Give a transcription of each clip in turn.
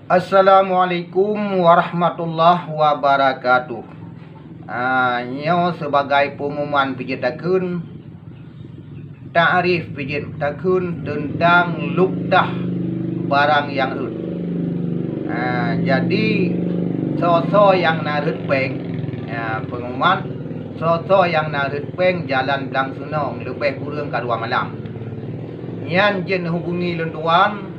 Assalamualaikum warahmatullahi wabarakatuh. Nyo sebagai pengumuman pijitakeun ta'rif pijitakeun tentang luktah barang yang reut. Jadi so yang nareut peng pengumuman so yang nareut peng jalan Blang Sunong lebih kurang ka 2 malam. Nyan jen hubungi lentuan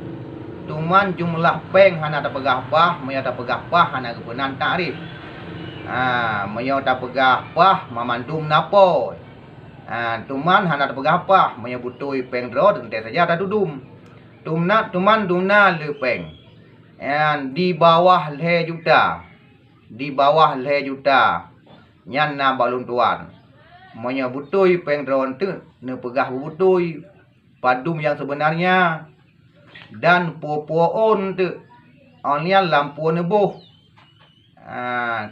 tuman jumlah peng hana ta pegah pah, maya ta pegah pah hana kepenan ta'rif. Maya ta pegah pah mamandum napo. Tuman hana ta pegah pah, maya butoi peng dro tente saja ta dudum. Tuman dumna le peng. Di bawah le juta. Di bawah le juta. Nyan na balun tuan. Maya butoi peng dro tu ne pegah butoi padum yang sebenarnya. Dan popoon tu onian lampu nebuh,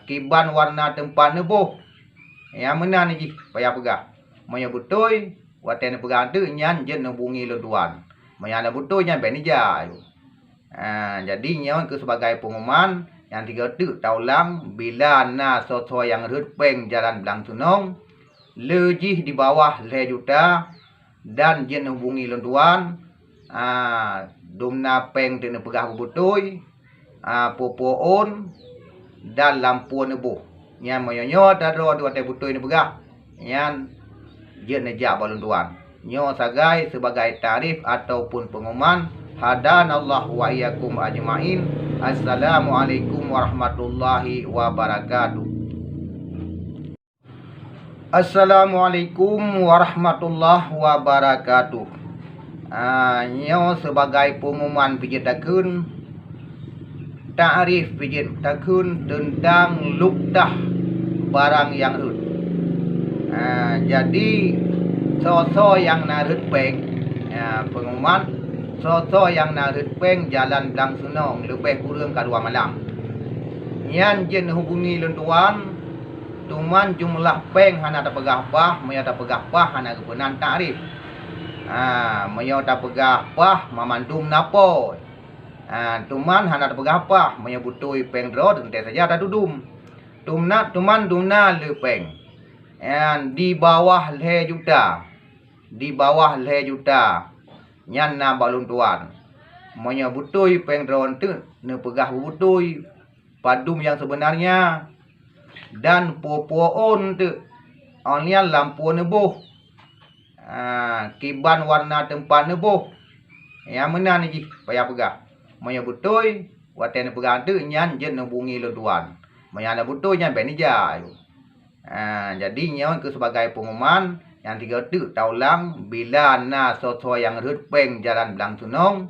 kiban warna tempat nebuh. Yang mana ni ji payah pegah. Maya butoi waten pegah tu nyan jen hubungi lentuan. Maya na butoi nyan benija. Jadi nyon ke sebagai pengumuman yang 3 tu taulang bila na so yang reut peng jalan Blang Sunong lejih di bawah le juta dan jen hubungi lentuan. Dumna peng tene pegah butoi, popoon dan lampu nebuh. Nyan moyo ta ro tu te butoi ne pegah. Nyan je nejak balun tuan. Nyo sagai sebagai tarif ataupun pengumuman. Hadanallahu wa iyyakum ajmain. Assalamualaikum warahmatullahi wabarakatuh. Assalamualaikum warahmatullahi wabarakatuh. Nyo sebagai pengumuman pijitakeun ta'rif pijitakeun tentang luktah barang yang reut. Jadi so yang nareut peng pengumuman so yang nareut peng jalan Blang Sunong lebih kurang ka 2 malam. Nyan jen hubungi lentuan tuman jumlah peng hana ta pegah pah, maya ta pegah pah hana kepenan ta'rif. Maya ta pegah pah mamandum napo. Tuman hana ta pegah pah, maya butoi peng dro tente saja ta dudum. Tuman dumna le peng. Di bawah le juta. Di bawah le juta. Nyan na balun tuan. Maya butoi peng dro tu ne pegah butoi padum yang sebenarnya. Dan popoon tu onian lampu nebuh. Kiban warna tempat nebuh. Yang mana ni ji payah pegah. Maya butoi waten pegah tu nyan jen hubungi lentuan. Maya na butoi nyan benija. Jadi nyon ke sebagai pengumuman yang 3 tu taulang bila na so yang reut peng jalan Blang Sunong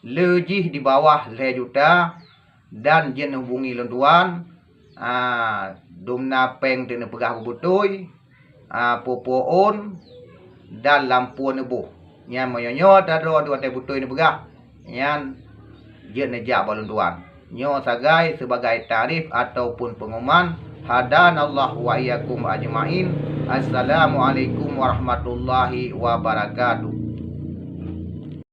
lejih di bawah le juta dan jen hubungi lentuan. Dumna peng tene pegah butoi, popoon dan lampu nebuh. Nyan moyo ta ro tu te butoi ne pegah. Nyan je nejak balun tuan. Nyo sagai sebagai tarif ataupun pengumuman. Hadanallahu wa iyyakum ajmain. Assalamualaikum warahmatullahi wabarakatuh.